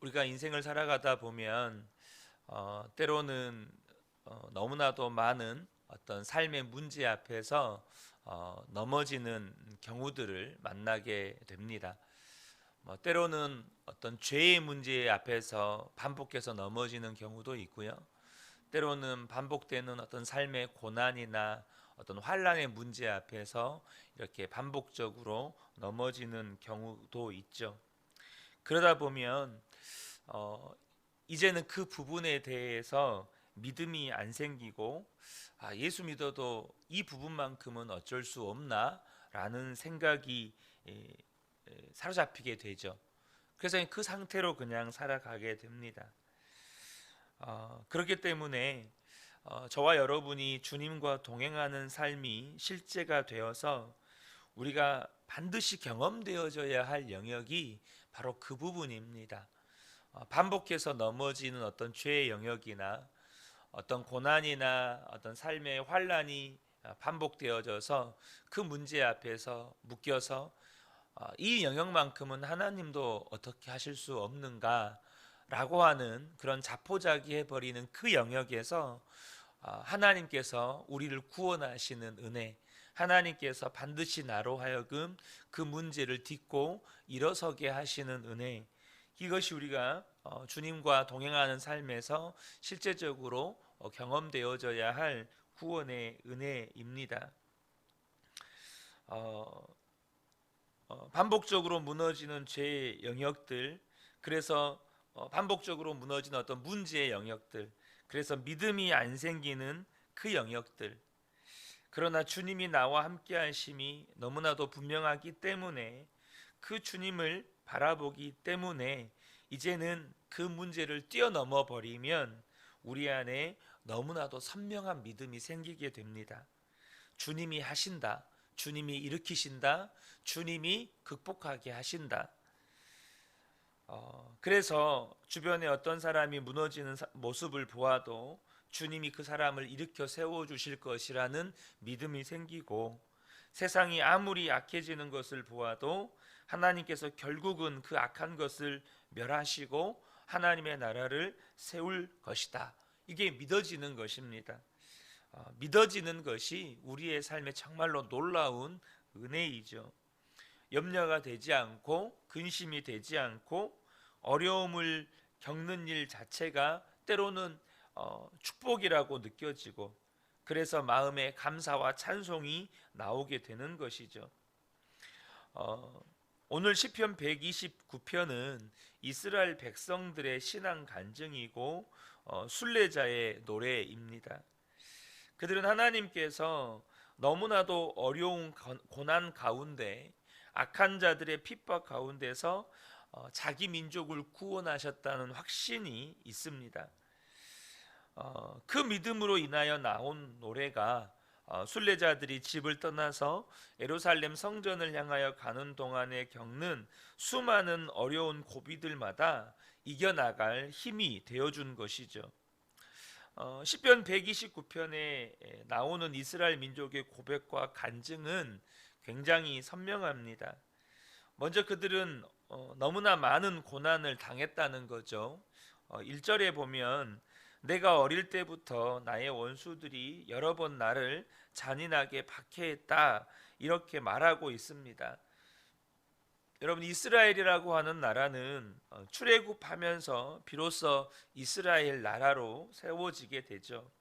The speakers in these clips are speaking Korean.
우리가 인생을 살아가다 보면 때로는 너무나도 많은 어떤 삶의 문제 앞에서 넘어지는 경우들을 만나게 됩니다. 때로는 어떤 죄의 문제 앞에서 반복해서 넘어지는 경우도 있고요. 때로는 반복되는 어떤 삶의 고난이나 어떤 환란의 문제 앞에서 이렇게 반복적으로 넘어지는 경우도 있죠. 그러다 보면 어, 이제는 그 부분에 대해서 믿음이 안 생기고 예수 믿어도 이 부분만큼은 어쩔 수 없나라는 생각이 사로잡히게 되죠. 그래서 그 상태로 그냥 살아가게 됩니다. 그렇기 때문에 저와 여러분이 주님과 동행하는 삶이 실제가 되어서 우리가 반드시 경험되어져야 할 영역이 바로 그 부분입니다. 반복해서 넘어지는 어떤 죄의 영역이나 어떤 고난이나 어떤 삶의 환란이 반복되어져서 그 문제 앞에서 묶여서 이 영역만큼은 하나님도 어떻게 하실 수 없는가라고 하는 그런 자포자기해 버리는 그 영역에서 하나님께서 우리를 구원하시는 은혜, 하나님께서 반드시 나로 하여금 그 문제를 딛고 일어서게 하시는 은혜, 이것이 우리가 주님과 동행하는 삶에서 실제적으로 경험되어져야 할 구원의 은혜입니다. 어, 반복적으로 무너지는 죄의 영역들, 그래서 반복적으로 무너지는 어떤 문제의 영역들, 그래서 믿음이 안 생기는 그 영역들, 그러나 주님이 나와 함께 하심이 너무나도 분명하기 때문에 그 주님을 바라보기 때문에 이제는 그 문제를 뛰어넘어 버리면 우리 안에 너무나도 선명한 믿음이 생기게 됩니다. 주님이 하신다. 주님이 일으키신다. 주님이 극복하게 하신다. 그래서 주변에 어떤 사람이 무너지는 모습을 보아도 주님이 그 사람을 일으켜 세워주실 것이라는 믿음이 생기고, 세상이 아무리 악해지는 것을 보아도 하나님께서 결국은 그 악한 것을 멸하시고 하나님의 나라를 세울 것이다, 이게 믿어지는 것입니다. 믿어지는 것이 우리의 삶에 정말로 놀라운 은혜이죠. 염려가 되지 않고 근심이 되지 않고 어려움을 겪는 일 자체가 때로는 축복이라고 느껴지고, 그래서 마음에 감사와 찬송이 나오게 되는 것이죠. 오늘 시편 129편은 이스라엘 백성들의 신앙 간증이고 순례자의 노래입니다. 그들은 하나님께서 너무나도 어려운 고난 가운데, 악한 자들의 핍박 가운데서 자기 민족을 구원하셨다는 확신이 있습니다. 그 믿음으로 인하여 나온 노래가 순례자들이 집을 떠나서 예루살렘 성전을 향하여 가는 동안에 겪는 수많은 어려운 고비들마다 이겨나갈 힘이 되어준 것이죠. 시편 129편에 나오는 이스라엘 민족의 고백과 간증은 굉장히 선명합니다. 먼저 그들은 너무나 많은 고난을 당했다는 거죠. 1절에 보면 내가 어릴 때부터 나의 원수들이 여러 번 나를 잔인하게 박해했다, 이렇게 말하고 있습니다. 여러분, 이스라엘이라고 하는 나라는 출애굽하면서 비로소 이스라엘 나라로 세워지게 되죠.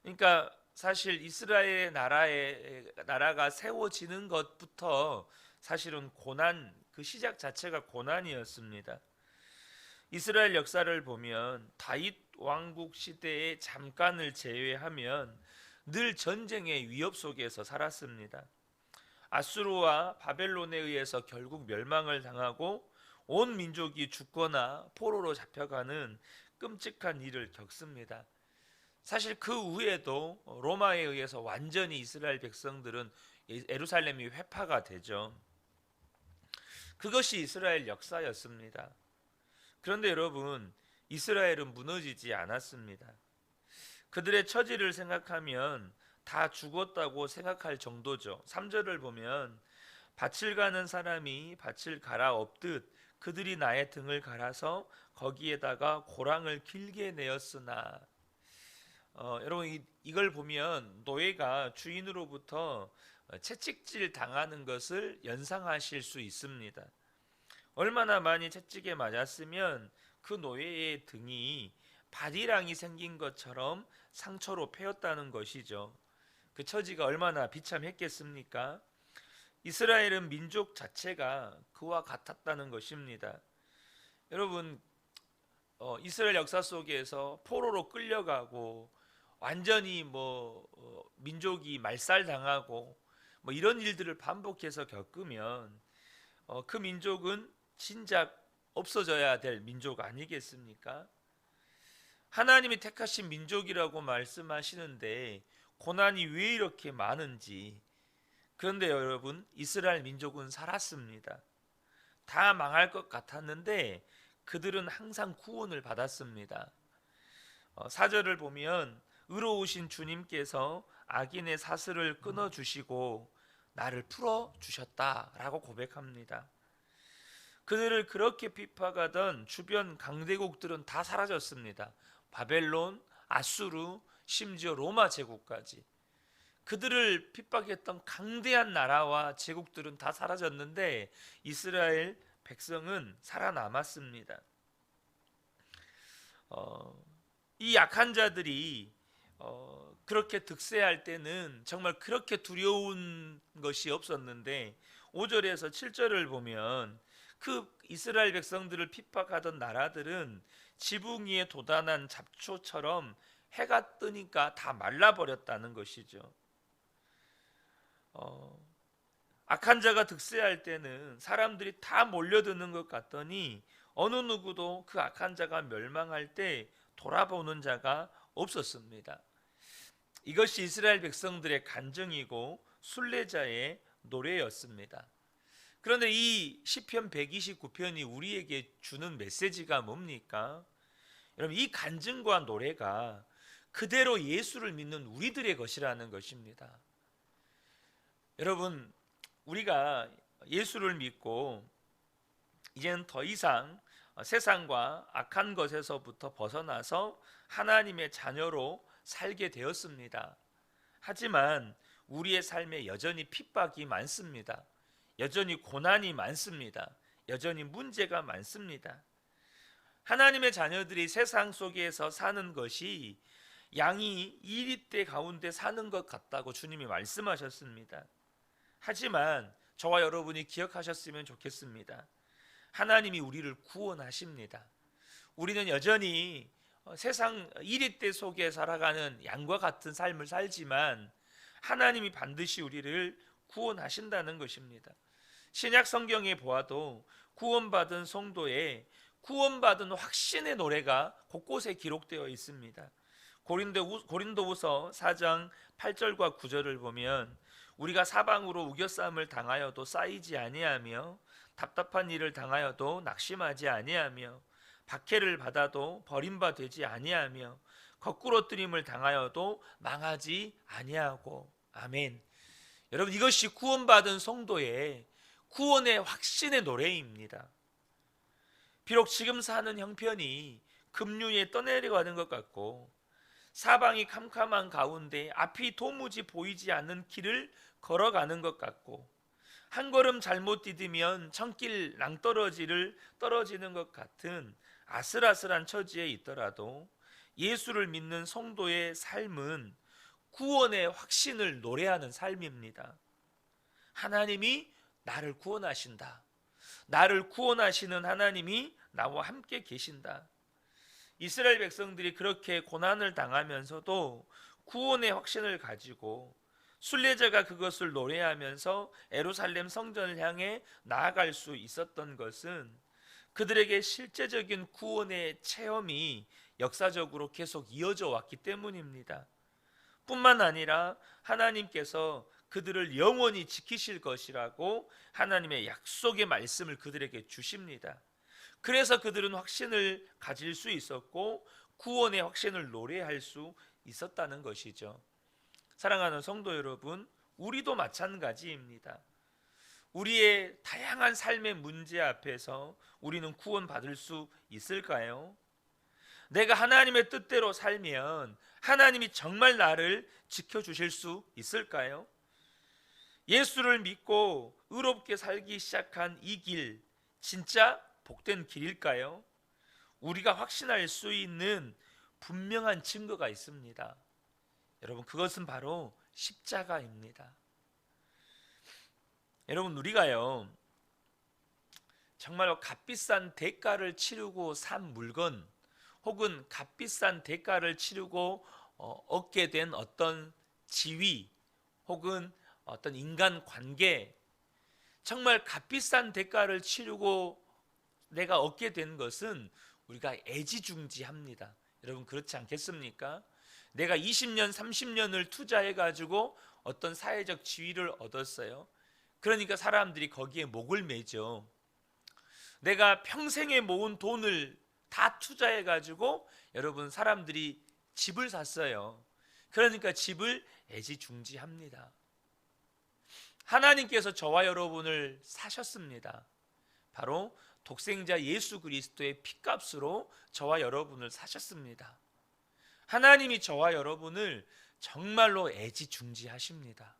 그러니까 사실 이스라엘 나라가 세워지는 것부터 사실은 고난, 그 시작 자체가 고난이었습니다. 이스라엘 역사를 보면 다윗 왕국 시대의 잠깐을 제외하면 늘 전쟁의 위협 속에서 살았습니다. 아수르와 바벨론에 의해서 결국 멸망을 당하고 온 민족이 죽거나 포로로 잡혀가는 끔찍한 일을 겪습니다. 사실 그 후에도 로마에 의해서 완전히 이스라엘 백성들은 예루살렘이 회파가 되죠. 그것이 이스라엘 역사였습니다. 그런데 여러분, 이스라엘은 무너지지 않았습니다. 그들의 처지를 생각하면 다 죽었다고 생각할 정도죠. 3절을 보면 밭을 가는 사람이 밭을 갈아엎듯 그들이 나의 등을 갈아서 거기에다가 고랑을 길게 내었으나. 여러분 이걸 보면 노예가 주인으로부터 채찍질 당하는 것을 연상하실 수 있습니다. 얼마나 많이 채찍에 맞았으면 그 노예의 등이 바디랑이 생긴 것처럼 상처로 패였다는 것이죠. 그 처지가 얼마나 비참했겠습니까? 이스라엘은 민족 자체가 그와 같았다는 것입니다. 여러분 이스라엘 역사 속에서 포로로 끌려가고 완전히 민족이 말살당하고 이런 일들을 반복해서 겪으면 그 민족은 진작 없어져야 될 민족 아니겠습니까? 하나님이 택하신 민족이라고 말씀하시는데 고난이 왜 이렇게 많은지. 그런데 여러분 이스라엘 민족은 살았습니다. 다 망할 것 같았는데 그들은 항상 구원을 받았습니다. 4절을 보면 의로우신 주님께서 악인의 사슬을 끊어주시고 나를 풀어주셨다라고 고백합니다. 그들을 그렇게 핍박하던 주변 강대국들은 다 사라졌습니다. 바벨론, 아수르, 심지어 로마 제국까지. 그들을 핍박했던 강대한 나라와 제국들은 다 사라졌는데 이스라엘 백성은 살아남았습니다. 이 약한 자들이 그렇게 득세할 때는 정말 그렇게 두려운 것이 없었는데 5절에서 7절을 보면 그 이스라엘 백성들을 핍박하던 나라들은 지붕 위에 돋아난 잡초처럼 해가 뜨니까 다 말라버렸다는 것이죠. 악한 자가 득세할 때는 사람들이 다 몰려드는 것 같더니 어느 누구도 그 악한 자가 멸망할 때 돌아보는 자가 없었습니다. 이것이 이스라엘 백성들의 간증이고 순례자의 노래였습니다. 그런데 이 시편 129편이 우리에게 주는 메시지가 뭡니까? 여러분 이 간증과 노래가 그대로 예수를 믿는 우리들의 것이라는 것입니다. 여러분 우리가 예수를 믿고 이제는 더 이상 세상과 악한 것에서부터 벗어나서 하나님의 자녀로 살게 되었습니다. 하지만 우리의 삶에 여전히 핍박이 많습니다. 여전히 고난이 많습니다. 여전히 문제가 많습니다. 하나님의 자녀들이 세상 속에서 사는 것이 양이 이리떼 가운데 사는 것 같다고 주님이 말씀하셨습니다. 하지만 저와 여러분이 기억하셨으면 좋겠습니다. 하나님이 우리를 구원하십니다. 우리는 여전히 세상 이리떼 속에 살아가는 양과 같은 삶을 살지만 하나님이 반드시 우리를 구원하신다는 것입니다. 신약 성경에 보아도 구원받은 성도의 구원받은 확신의 노래가 곳곳에 기록되어 있습니다. 고린도후서 4장 8절과 9절을 보면 우리가 사방으로 우겨싸움을 당하여도 쌓이지 아니하며 답답한 일을 당하여도 낙심하지 아니하며 박해를 받아도 버림받지 아니하며 거꾸로뜨림을 당하여도 망하지 아니하고. 아멘. 여러분 이것이 구원받은 성도의 구원의 확신의 노래입니다. 비록 지금 사는 형편이 급류에 떠내려가는 것 같고 사방이 캄캄한 가운데 앞이 도무지 보이지 않는 길을 걸어가는 것 같고 한 걸음 잘못 디디면 천길 떨어지는 것 같은 아슬아슬한 처지에 있더라도 예수를 믿는 성도의 삶은 구원의 확신을 노래하는 삶입니다. 하나님이 나를 구원하신다. 나를 구원하시는 하나님이 나와 함께 계신다. 이스라엘 백성들이 그렇게 고난을 당하면서도 구원의 확신을 가지고 순례자가 그것을 노래하면서 예루살렘 성전을 향해 나아갈 수 있었던 것은 그들에게 실제적인 구원의 체험이 역사적으로 계속 이어져 왔기 때문입니다. 뿐만 아니라 하나님께서 그들을 영원히 지키실 것이라고 하나님의 약속의 말씀을 그들에게 주십니다. 그래서 그들은 확신을 가질 수 있었고 구원의 확신을 노래할 수 있었다는 것이죠. 사랑하는 성도 여러분, 우리도 마찬가지입니다. 우리의 다양한 삶의 문제 앞에서 우리는 구원받을 수 있을까요? 내가 하나님의 뜻대로 살면 하나님이 정말 나를 지켜주실 수 있을까요? 예수를 믿고 의롭게 살기 시작한 이 길, 진짜 복된 길일까요? 우리가 확신할 수 있는 분명한 증거가 있습니다. 여러분, 그것은 바로 십자가입니다. 여러분, 우리가요 정말로 값비싼 대가를 치르고 산 물건, 혹은 값비싼 대가를 치르고 얻게 된 어떤 지위, 혹은 어떤 인간 관계, 정말 값비싼 대가를 치르고 내가 얻게 된 것은 우리가 애지중지합니다. 여러분, 그렇지 않겠습니까? 내가 20년, 30년을 투자해 가지고 어떤 사회적 지위를 얻었어요. 그러니까 사람들이 거기에 목을 매죠. 내가 평생에 모은 돈을 다 투자해 가지고 여러분, 사람들이 집을 샀어요. 그러니까 집을 애지중지합니다. 하나님께서 저와 여러분을 사셨습니다. 바로 독생자 예수 그리스도의 피값으로 저와 여러분을 사셨습니다. 하나님이 저와 여러분을 정말로 애지중지하십니다.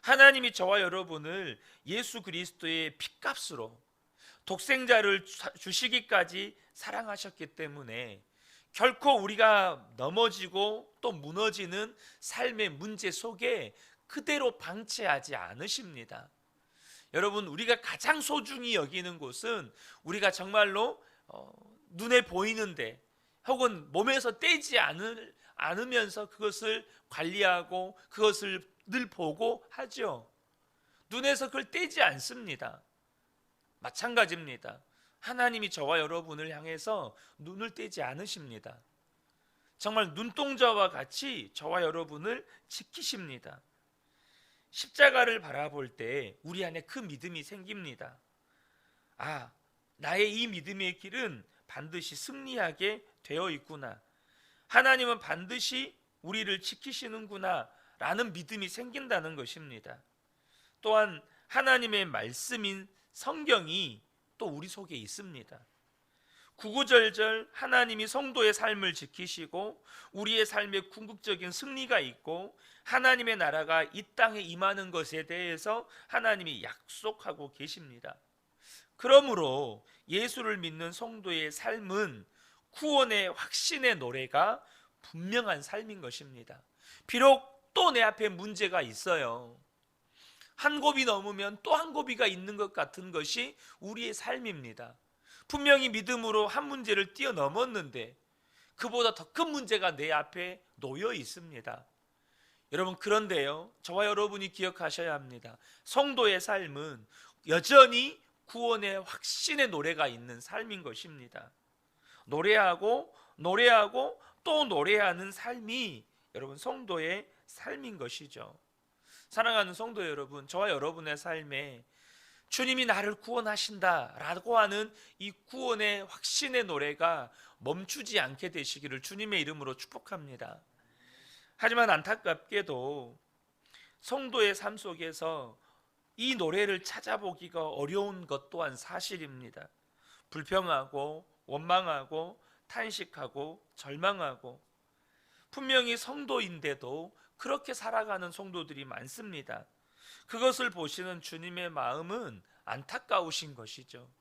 하나님이 저와 여러분을 예수 그리스도의 피값으로 독생자를 주시기까지 사랑하셨기 때문에 결코 우리가 넘어지고 또 무너지는 삶의 문제 속에 그대로 방치하지 않으십니다. 여러분, 우리가 가장 소중히 여기는 곳은 우리가 정말로 눈에 보이는데, 혹은 몸에서 떼지 않으면서 그것을 관리하고 그것을 늘 보고 하죠. 눈에서 그걸 떼지 않습니다. 마찬가지입니다. 하나님이 저와 여러분을 향해서 눈을 떼지 않으십니다. 정말 눈동자와 같이 저와 여러분을 지키십니다. 십자가를 바라볼 때 우리 안에 그 믿음이 생깁니다. 아, 나의 이 믿음의 길은 반드시 승리하게 되어 있구나. 하나님은 반드시 우리를 지키시는구나 라는 믿음이 생긴다는 것입니다. 또한 하나님의 말씀인 성경이 또 우리 속에 있습니다. 구구절절 하나님이 성도의 삶을 지키시고 우리의 삶에 궁극적인 승리가 있고 하나님의 나라가 이 땅에 임하는 것에 대해서 하나님이 약속하고 계십니다. 그러므로 예수를 믿는 성도의 삶은 구원의 확신의 노래가 분명한 삶인 것입니다. 비록 또 내 앞에 문제가 있어요. 한 곱이 넘으면 또 한 곱이가 있는 것 같은 것이 우리의 삶입니다. 분명히 믿음으로 한 문제를 뛰어넘었는데 그보다 더 큰 문제가 내 앞에 놓여 있습니다. 여러분, 그런데요, 저와 여러분이 기억하셔야 합니다. 성도의 삶은 여전히 구원의 확신의 노래가 있는 삶인 것입니다. 노래하고 또 노래하는 삶이 여러분 성도의 삶인 것이죠. 사랑하는 성도 여러분, 저와 여러분의 삶에 주님이 나를 구원하신다 라고 하는 이 구원의 확신의 노래가 멈추지 않게 되시기를 주님의 이름으로 축복합니다. 하지만 안타깝게도 성도의 삶 속에서 이 노래를 찾아보기가 어려운 것 또한 사실입니다. 불평하고 원망하고 탄식하고 절망하고, 분명히 성도인데도 그렇게 살아가는 성도들이 많습니다. 그것을 보시는 주님의 마음은 안타까우신 것이죠.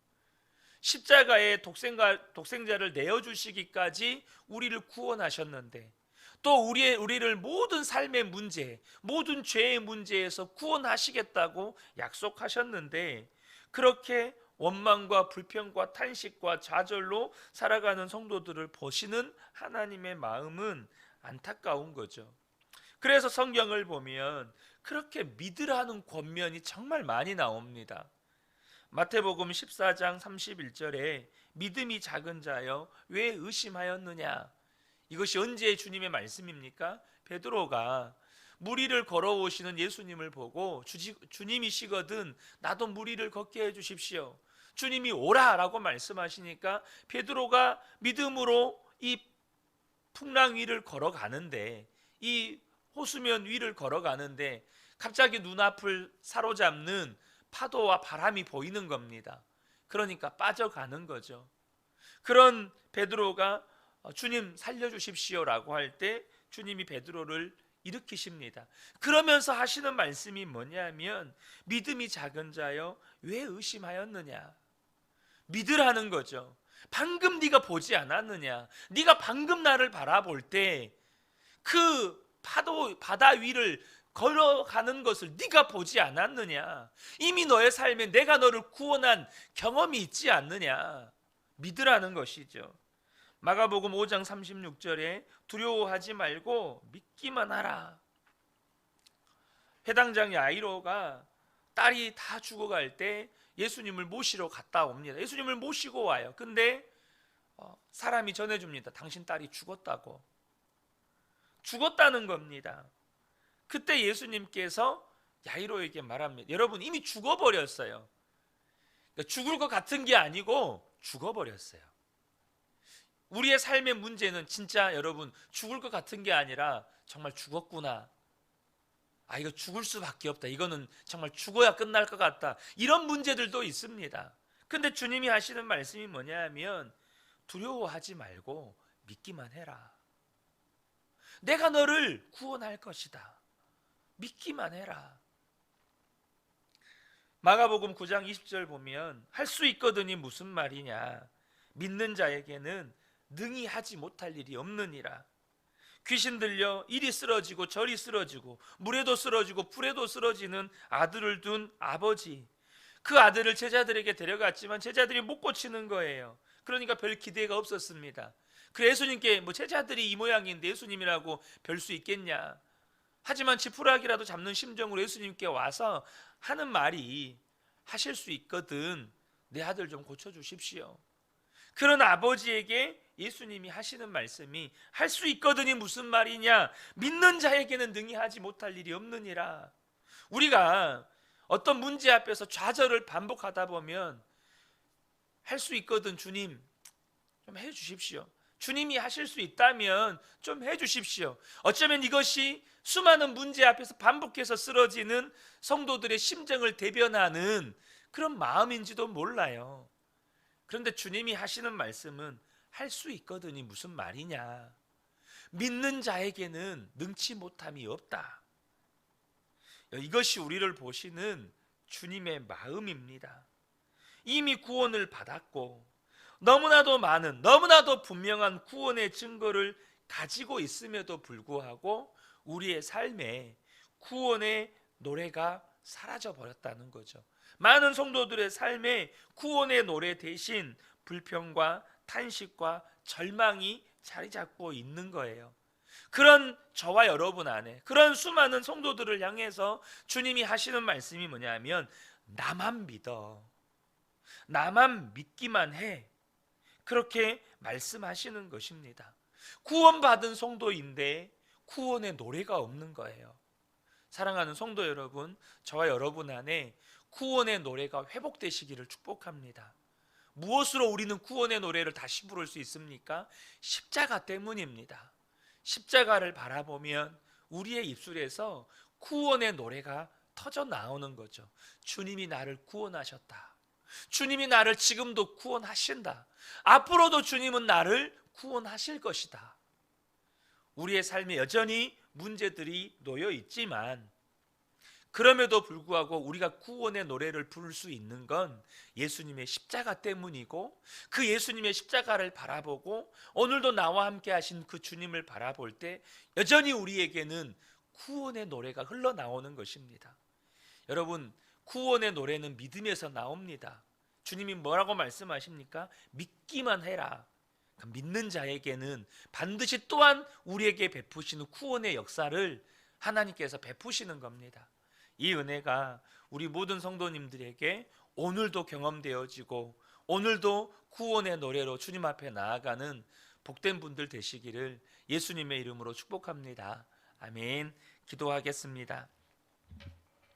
십자가에 독생자를 내어주시기까지 우리를 구원하셨는데, 또 우리를 모든 삶의 문제, 모든 죄의 문제에서 구원하시겠다고 약속하셨는데, 그렇게 원망과 불평과 탄식과 좌절로 살아가는 성도들을 보시는 하나님의 마음은 안타까운 거죠. 그래서 성경을 보면 그렇게 믿으라는 권면이 정말 많이 나옵니다. 마태복음 14장 31절에 믿음이 작은 자여 왜 의심하였느냐. 이것이 언제 주님의 말씀입니까? 베드로가 무리를 걸어오시는 예수님을 보고 주님이시거든 나도 무리를 걷게 해주십시오. 주님이 오라라고 말씀하시니까 베드로가 믿음으로 이 풍랑 위를 걸어가는데, 이 호수면 위를 걸어가는데 갑자기 눈앞을 사로잡는 파도와 바람이 보이는 겁니다. 그러니까 빠져가는 거죠. 그런 베드로가 주님 살려주십시오라고 할 때 주님이 베드로를 일으키십니다. 그러면서 하시는 말씀이 뭐냐면 믿음이 작은 자여 왜 의심하였느냐. 믿으라는 거죠. 방금 네가 보지 않았느냐. 네가 방금 나를 바라볼 때 그 파도 바다 위를 걸어가는 것을 네가 보지 않았느냐. 이미 너의 삶에 내가 너를 구원한 경험이 있지 않느냐. 믿으라는 것이죠. 마가복음 5장 36절에 두려워하지 말고 믿기만 하라. 회당장 야이로가 딸이 다 죽어갈 때 예수님을 모시러 갔다 옵니다. 예수님을 모시고 와요. 근데 사람이 전해줍니다. 당신 딸이 죽었다고. 죽었다는 겁니다. 그때 예수님께서 야이로에게 말합니다. 여러분 이미 죽어버렸어요. 그러니까 죽을 것 같은 게 아니고 죽어버렸어요. 우리의 삶의 문제는 진짜 여러분 죽을 것 같은 게 아니라 정말 죽었구나. 이거 죽을 수밖에 없다. 이거는 정말 죽어야 끝날 것 같다. 이런 문제들도 있습니다. 근데 주님이 하시는 말씀이 뭐냐 하면 두려워하지 말고 믿기만 해라. 내가 너를 구원할 것이다. 믿기만 해라. 마가복음 9장 20절 보면 할 수 있거든이 무슨 말이냐. 믿는 자에게는 능히 하지 못할 일이 없느니라. 귀신 들려 이리 쓰러지고 저리 쓰러지고 물에도 쓰러지고 불에도 쓰러지는 아들을 둔 아버지, 그 아들을 제자들에게 데려갔지만 제자들이 못 고치는 거예요. 그러니까 별 기대가 없었습니다. 그래서 예수님께 제자들이 이 모양인데 예수님이라고 별 수 있겠냐. 하지만 지푸라기라도 잡는 심정으로 예수님께 와서 하는 말이 하실 수 있거든 내 아들 좀 고쳐주십시오. 그런 아버지에게 예수님이 하시는 말씀이 할 수 있거든이 무슨 말이냐. 믿는 자에게는 능히 하지 못할 일이 없느니라. 우리가 어떤 문제 앞에서 좌절을 반복하다 보면 할 수 있거든 주님 좀 해주십시오. 주님이 하실 수 있다면 좀 해주십시오. 어쩌면 이것이 수많은 문제 앞에서 반복해서 쓰러지는 성도들의 심정을 대변하는 그런 마음인지도 몰라요. 그런데 주님이 하시는 말씀은 할 수 있거든이 무슨 말이냐. 믿는 자에게는 능치 못함이 없다. 이것이 우리를 보시는 주님의 마음입니다. 이미 구원을 받았고 너무나도 많은 너무나도 분명한 구원의 증거를 가지고 있음에도 불구하고 우리의 삶에 구원의 노래가 사라져 버렸다는 거죠. 많은 성도들의 삶에 구원의 노래 대신 불평과 탄식과 절망이 자리 잡고 있는 거예요. 그런 저와 여러분 안에 그런 수많은 성도들을 향해서 주님이 하시는 말씀이 뭐냐면 나만 믿어. 나만 믿기만 해. 그렇게 말씀하시는 것입니다. 구원받은 성도인데 구원의 노래가 없는 거예요. 사랑하는 성도 여러분, 저와 여러분 안에 구원의 노래가 회복되시기를 축복합니다. 무엇으로 우리는 구원의 노래를 다시 부를 수 있습니까? 십자가 때문입니다. 십자가를 바라보면 우리의 입술에서 구원의 노래가 터져 나오는 거죠. 주님이 나를 구원하셨다. 주님이 나를 지금도 구원하신다. 앞으로도 주님은 나를 구원하실 것이다. 우리의 삶에 여전히 문제들이 놓여 있지만 그럼에도 불구하고 우리가 구원의 노래를 부를 수 있는 건 예수님의 십자가 때문이고 그 예수님의 십자가를 바라보고 오늘도 나와 함께 하신 그 주님을 바라볼 때 여전히 우리에게는 구원의 노래가 흘러나오는 것입니다. 여러분, 구원의 노래는 믿음에서 나옵니다. 주님이 뭐라고 말씀하십니까? 믿기만 해라. 믿는 자에게는 반드시 또한 우리에게 베푸시는 구원의 역사를 하나님께서 베푸시는 겁니다. 이 은혜가 우리 모든 성도님들에게 오늘도 경험되어지고 오늘도 구원의 노래로 주님 앞에 나아가는 복된 분들 되시기를 예수님의 이름으로 축복합니다. 아멘. 기도하겠습니다.